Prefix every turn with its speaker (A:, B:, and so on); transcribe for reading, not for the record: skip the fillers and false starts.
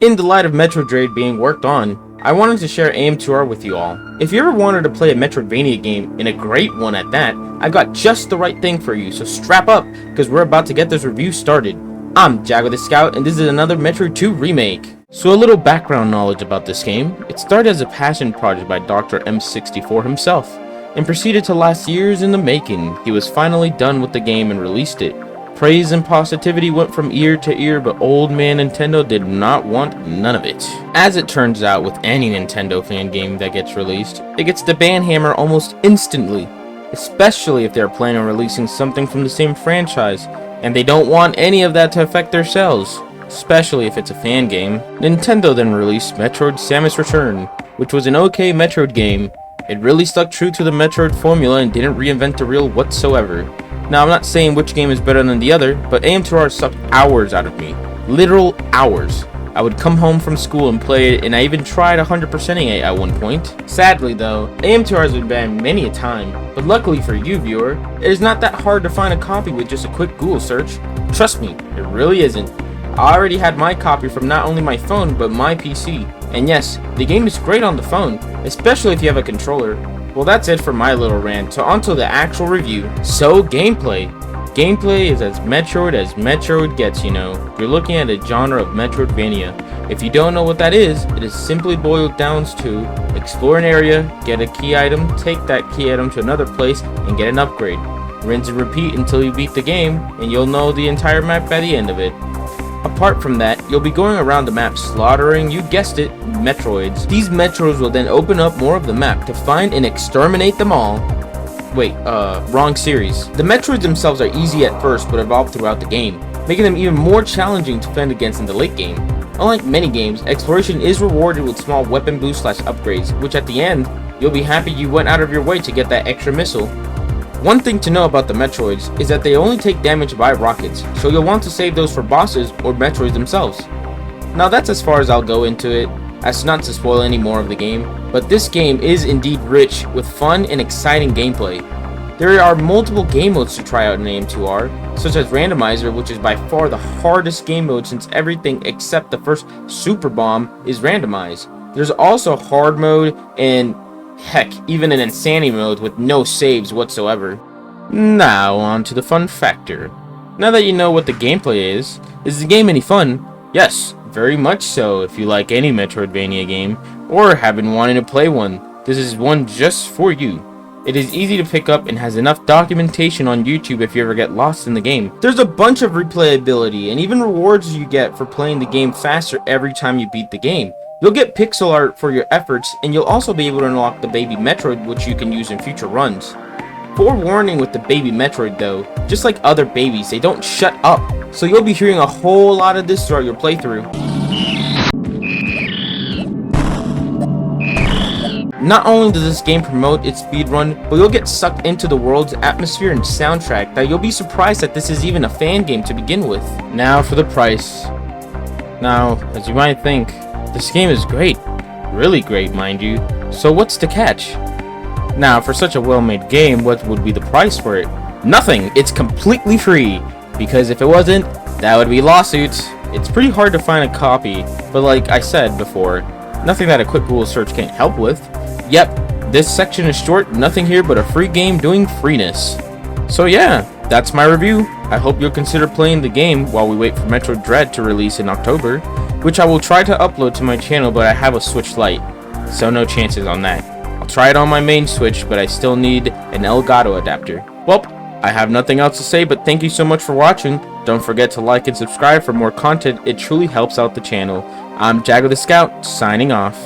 A: In the light of Metroid Dread being worked on, I wanted to share AM2R with you all. If you ever wanted to play a Metroidvania game, and a great one at that, I've got just the right thing for you, so strap up, because we're about to get this review started. I'm JagoTheScout, and this is another Metroid 2 remake. So a little background knowledge about this game. It started as a passion project by Dr. M64 himself, and proceeded to last years in the making. He was finally done with the game and released it. Praise and positivity went from ear to ear, but old man Nintendo did not want none of it. As it turns out with any Nintendo fan game that gets released, it gets the ban hammer almost instantly, especially if they're planning on releasing something from the same franchise, and they don't want any of that to affect their sales, especially if it's a fan game. Nintendo then released Metroid Samus Return, which was an okay Metroid game. It really stuck true to the Metroid formula and didn't reinvent the wheel whatsoever. Now, I'm not saying which game is better than the other, but AM2R sucked hours out of me. Literal hours. I would come home from school and play it, and I even tried 100%ing it at one point. Sadly though, AM2R has been banned many a time, but luckily for you viewer, it is not that hard to find a copy with just a quick Google search. Trust me, it really isn't. I already had my copy from not only my phone, but my PC. And yes, the game is great on the phone, especially if you have a controller. Well, that's it for my little rant, so onto the actual review. So, gameplay. Gameplay is as Metroid gets, you know. You're looking at a genre of Metroidvania. If you don't know what that is, it is simply boiled down to explore an area, get a key item, take that key item to another place, and get an upgrade. Rinse and repeat until you beat the game, and you'll know the entire map by the end of it. Apart from that, you'll be going around the map slaughtering, you guessed it, Metroids. These Metroids will then open up more of the map to find and exterminate them all. Wait, wrong series. The Metroids themselves are easy at first, but evolve throughout the game, making them even more challenging to fend against in the late game. Unlike many games, exploration is rewarded with small weapon boosts / upgrades, which at the end, you'll be happy you went out of your way to get that extra missile. One thing to know about the Metroids is that they only take damage by rockets, so you'll want to save those for bosses or Metroids themselves. Now that's as far as I'll go into it, as not to spoil any more of the game, but this game is indeed rich with fun and exciting gameplay. There are multiple game modes to try out in AM2R, such as Randomizer, which is by far the hardest game mode since everything except the first Super Bomb is randomized. There's also Hard mode and heck, even an Insanity mode with no saves whatsoever. Now on to the fun factor. Now that you know what the gameplay is the game any fun? Yes, very much so if you like any Metroidvania game, or have been wanting to play one. This is one just for you. It is easy to pick up and has enough documentation on YouTube if you ever get lost in the game. There's a bunch of replayability and even rewards you get for playing the game faster every time you beat the game. You'll get pixel art for your efforts, and you'll also be able to unlock the baby Metroid, which you can use in future runs. Forewarning with the baby Metroid though, just like other babies, they don't shut up, so you'll be hearing a whole lot of this throughout your playthrough. Not only does this game promote its speedrun, but you'll get sucked into the world's atmosphere and soundtrack that you'll be surprised that this is even a fan game to begin with. Now for the price. Now, as you might think, this game is great. Really great, mind you. So what's the catch? Now, for such a well-made game, what would be the price for it? Nothing! It's completely free! Because if it wasn't, that would be lawsuits. It's pretty hard to find a copy, but like I said before, nothing that a quick Google search can't help with. Yep, this section is short, nothing here but a free game doing freeness. So yeah, that's my review. I hope you'll consider playing the game while we wait for Metroid Dread to release in October, which I will try to upload to my channel, but I have a Switch Lite, so no chances on that. I'll try it on my main Switch, but I still need an Elgato adapter. Well, I have nothing else to say, but thank you so much for watching. Don't forget to like and subscribe for more content. It truly helps out the channel. I'm JagoTheScout, signing off.